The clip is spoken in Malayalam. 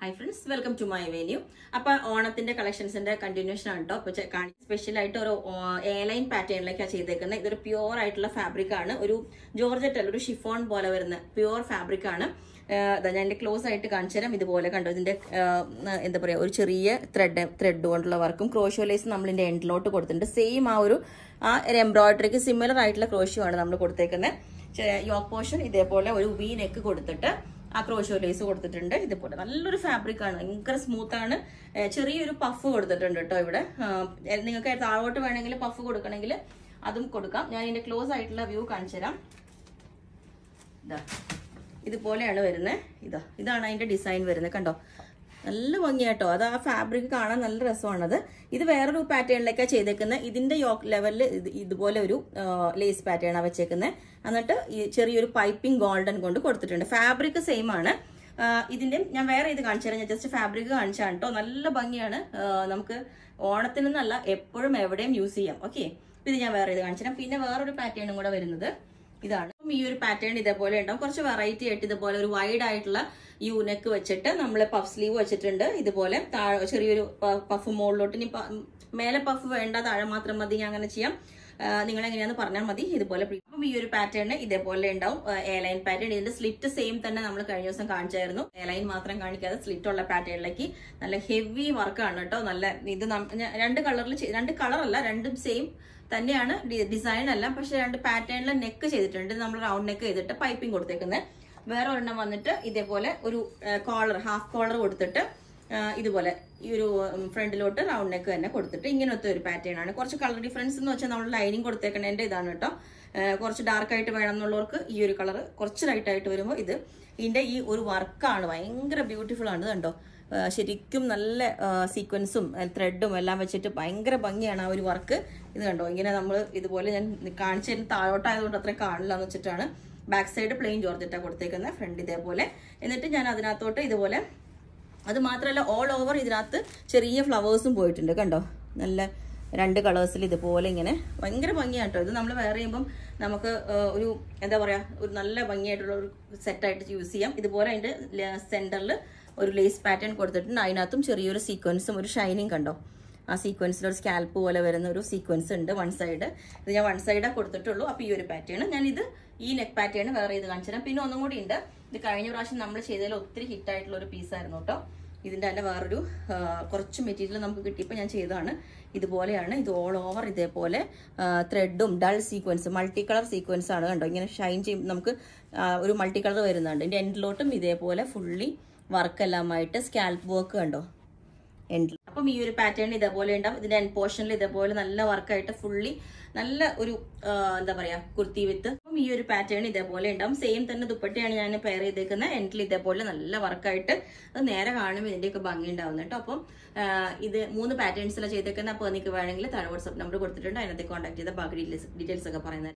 Hi friends, welcome to my venue. അപ്പോൾ ഓണത്തിന്റെ കളക്ഷൻസിന്റെ കണ്ടിന്യൂഷൻ ആണ് കേട്ടോ. അപ്പോൾ സ്പെഷ്യൽ ആയിട്ട് ഒരു എയർലൈൻ പാറ്റേണിലേക്കാണ് ചെയ്തേക്കുന്നത്. ഇതൊരു പ്യുവർ ആയിട്ടുള്ള ഫാബ്രിക് ആണ്. ഒരു ജോർജറ്റ് അല്ല, ഒരു ഷിഫോൺ പോലെ വരുന്ന പ്യുവർ ഫാബ്രിക് ആണ്. ഞാൻ എൻ്റെ ക്ലോസ് ആയിട്ട് കാണിച്ചു തരാം. ഇതുപോലെ കണ്ടോ, ഇതിന്റെ എന്താ പറയുക, ഒരു ചെറിയ ത്രെഡ് കൊണ്ടുള്ള വർക്കും ക്രോഷോ ലേസ് നമ്മൾ ഇതിന്റെ എൻഡിലോട്ട് കൊടുത്തിട്ടുണ്ട്. സെയിം ആ ഒരു എംബ്രോയിഡറിക്ക് സിമിലർ ആയിട്ടുള്ള ക്രോഷോ ആണ് നമ്മൾ കൊടുത്തേക്കുന്നത്. യോക്ക് പോർഷൻ ഇതേപോലെ ഒരു വി നെക്ക് കൊടുത്തിട്ട് ആ ക്രോഷോ ലേസ് കൊടുത്തിട്ടുണ്ട്. ഇതുപോലെ നല്ലൊരു ഫാബ്രിക് ആണ്, ഭയങ്കര സ്മൂത്ത് ആണ്. ചെറിയൊരു പഫ് കൊടുത്തിട്ടുണ്ട് കേട്ടോ. ഇവിടെ നിങ്ങൾക്ക് താഴോട്ട് വേണമെങ്കിൽ പഫ് കൊടുക്കണമെങ്കിൽ അതും കൊടുക്കാം. ഞാൻ ഇതിന്റെ ക്ലോസ് ആയിട്ടുള്ള വ്യൂ കാണിച്ചു തരാം. ഇതുപോലെയാണ് വരുന്നത്. ഇതാണ് അതിന്റെ ഡിസൈൻ വരുന്നത്. കണ്ടോ, നല്ല ഭംഗിയാട്ടോ. അത് ആ ഫാബ്രിക് കാണാൻ നല്ല രസമാണത്. ഇത് വേറൊരു പാറ്റേണിലേക്കാണ് ചെയ്തേക്കുന്നത്. ഇതിന്റെ യോക്ക് ലെവലിൽ ഇതുപോലെ ഒരു ലേസ് പാറ്റേൺ ആണ് വെച്ചേക്കുന്നത്. എന്നിട്ട് ഈ ചെറിയൊരു പൈപ്പിംഗ് ഗോൾഡൻ കൊണ്ട് കൊടുത്തിട്ടുണ്ട്. ഫാബ്രിക് സെയിം ആണ്. ഇതിന്റെ ഞാൻ വേറെ ഇത് കാണിച്ചു തരാം. ഞാൻ ജസ്റ്റ് ഫാബ്രിക് കാണിച്ചാണ് കേട്ടോ. നല്ല ഭംഗിയാണ്. നമുക്ക് ഓണത്തിനൊന്നല്ല, എപ്പോഴും എവിടെയും യൂസ് ചെയ്യാം. ഓക്കെ, ഇത് ഞാൻ വേറെ ഇത് കാണിച്ചു തരാം. പിന്നെ വേറൊരു പാറ്റേണും കൂടെ വരുന്നത് ഇതാണ്. ഈ ഒരു പാറ്റേൺ ഇതേപോലെ ഉണ്ടാവും. കുറച്ച് വെറൈറ്റി ആയിട്ട് ഇതുപോലെ ഒരു വൈഡ് ആയിട്ടുള്ള യൂനെക്ക് വെച്ചിട്ട് നമ്മൾ പഫ് സ്ലീവ് വെച്ചിട്ടുണ്ട്. ഇതുപോലെ ചെറിയൊരു പഫ് മുകളിലോട്ട്. ഇനി മേലെ പഫ് വേണ്ട, താഴെ മാത്രം മതി, ഞാൻ അങ്ങനെ ചെയ്യാം. നിങ്ങൾ എങ്ങനെയാന്ന് പറഞ്ഞാൽ മതി. ഇതുപോലെ അപ്പം ഈ ഒരു പാറ്റേൺ ഇതേപോലെ ഉണ്ടാവും. Airline pattern. ഇതിന്റെ സ്ലിറ്റ് സെയിം തന്നെ നമ്മൾ കഴിഞ്ഞ ദിവസം കാണിച്ചായിരുന്നു. എയർലൈൻ മാത്രം കാണിക്കാതെ സ്ലിറ്റ് ഉള്ള പാറ്റേണിലേക്ക് നല്ല ഹെവി വർക്കാണ് കേട്ടോ. നല്ല ഇത് രണ്ട് കളറല്ല, രണ്ടും സെയിം തന്നെയാണ്. ഡിസൈൻ അല്ല, പക്ഷെ രണ്ട് പാറ്റേണിൽ നെക്ക് ചെയ്തിട്ടുണ്ട്. നമ്മൾ റൗണ്ട് നെക്ക് ചെയ്തിട്ട് പൈപ്പിംഗ് കൊടുത്തേക്കുന്നത്. വേറെ ഒരെണ്ണം വന്നിട്ട് ഇതേപോലെ ഒരു കോളർ, ഹാഫ് കോളർ കൊടുത്തിട്ട് ഇതുപോലെ ഈ ഒരു ഫ്രണ്ടിലോട്ട് റൗണ്ട് നെക്ക് തന്നെ കൊടുത്തിട്ട് ഇങ്ങനത്തെ ഒരു പാറ്റേൺ ആണ്. കുറച്ച് കളർ ഡിഫറൻസ് എന്ന് വെച്ചാൽ നമ്മൾ ലൈനിങ് കൊടുത്തേക്കണേന്റെ ഇതാണ് കേട്ടോ. കുറച്ച് ഡാർക്ക് ആയിട്ട് വേണം എന്നുള്ളവർക്ക് ഈ ഒരു കളർ, കുറച്ച് ലൈറ്റ് ആയിട്ട് വരുമ്പോൾ ഇതിന്റെ ഈ ഒരു വർക്കാണ് ഭയങ്കര ബ്യൂട്ടിഫുൾ ആണ്. കണ്ടോ, ശരിക്കും നല്ല സീക്വൻസും ത്രെഡും എല്ലാം വെച്ചിട്ട് ഭയങ്കര ഭംഗിയാണ് ആ ഒരു വർക്ക്. ഇത് കണ്ടോ, ഇങ്ങനെ നമ്മൾ ഇതുപോലെ ഞാൻ കാണിച്ചതിന് താഴോട്ടായതുകൊണ്ട് അത്രയും കാണില്ല എന്ന് വെച്ചിട്ടാണ്. ബാക്ക് സൈഡ് പ്ലെയിൻ ജോർജറ്റാണ് കൊടുത്തേക്കുന്നത്, ഫ്രണ്ട് ഇതേപോലെ. എന്നിട്ട് ഞാൻ അതിനകത്തോട്ട് ഇതുപോലെ, അത് മാത്രമല്ല ഓൾ ഓവർ ഇതിനകത്ത് ചെറിയ ഫ്ലവേഴ്സും പോയിട്ടുണ്ട്. കണ്ടോ, നല്ല രണ്ട് കളേഴ്സിൽ ഇതുപോലെ ഇങ്ങനെ ഭയങ്കര ഭംഗിയാണ് കേട്ടോ. ഇത് നമ്മൾ വെയർ ചെയ്യുമ്പം നമുക്ക് ഒരു എന്താ പറയുക, ഒരു നല്ല ഭംഗിയായിട്ടുള്ള ഒരു സെറ്റായിട്ട് യൂസ് ചെയ്യാം. ഇതുപോലെ അതിൻ്റെ സെൻറ്ററിൽ ഒരു ലേസ് പാറ്റേൺ കൊടുത്തിട്ടുണ്ട്. അതിനകത്തും ചെറിയൊരു സീക്വൻസും ഒരു ഷൈനിങ് കണ്ടോ. ആ സീക്വൻസിൽ ഒരു സ്കാൽപ്പ് പോലെ വരുന്ന ഒരു സീക്വൻസ് ഉണ്ട് വൺ സൈഡ്. ഇത് ഞാൻ വൺ സൈഡാണ് കൊടുത്തിട്ടുള്ളൂ. അപ്പോൾ ഈ ഒരു പാറ്റേൺ ഞാനിത് ഈ നെക്ക് പാറ്റേൺ വേറെ ഇത് കാണിച്ചു തരാം. പിന്നെ ഒന്നും കൂടി ഉണ്ട്. ഇത് കഴിഞ്ഞ പ്രാവശ്യം നമ്മൾ ചെയ്തതിൽ ഒത്തിരി ഹിറ്റായിട്ടുള്ള ഒരു പീസായിരുന്നു കേട്ടോ. ഇതിൻ്റെ തന്നെ വേറൊരു കുറച്ച് മെറ്റീരിയൽ നമുക്ക് കിട്ടിയപ്പോൾ ഞാൻ ചെയ്തതാണ്. ഇതുപോലെയാണ്. ഇത് ഓൾ ഓവർ ഇതേപോലെ ത്രെഡും dull sequence, multi colour sequence ആണ്. കണ്ടോ, ഇങ്ങനെ ഷൈൻ ചെയ്യും. നമുക്ക് ഒരു മൾട്ടി കളർ വരുന്നുണ്ട്. ഇതിൻ്റെ എൻഡിലോട്ടും ഇതേപോലെ ഫുള്ളി വർക്കെല്ലാമായിട്ട് സ്കാൽപ്പ് വർക്ക് കണ്ടോ എൻഡിൽ. അപ്പം ഈ ഒരു പാറ്റേൺ ഇതേപോലെ ഉണ്ടാവും. ഇതിന്റെ എൻഡ് പോർഷനിൽ ഇതേപോലെ നല്ല വർക്കായിട്ട് ഫുള്ളി നല്ല ഒരു എന്താ പറയാ, കുർത്തി വിത്ത്. അപ്പം ഈ ഒരു പാറ്റേൺ ഇതേപോലെ ഉണ്ടാവും. സെയിം തന്നെ ദുപ്പട്ടയാണ് ഞാൻ പെയർ ചെയ്തേക്കുന്നത്. എൻഡിൽ ഇതേപോലെ നല്ല വർക്കായിട്ട് അത് നേരെ കാണുമ്പോൾ ഇതിന്റെയൊക്കെ ഭംഗി ഉണ്ടാവുന്നു കേട്ടോ. അപ്പം ഇത് 3 പാറ്റേൺസിലാണ് ചെയ്തേക്കുന്നത്. അപ്പോൾ നിങ്ങൾക്ക് വേണമെങ്കിൽ താഴെ വാട്സ്ആപ്പ് നമ്പർ കൊടുത്തിട്ടുണ്ട്, അതിനകത്ത് കോൺടാക്ട് ചെയ്ത ബാക്കി ഡീറ്റെയിൽസ് ഒക്കെ പറയുന്നത്.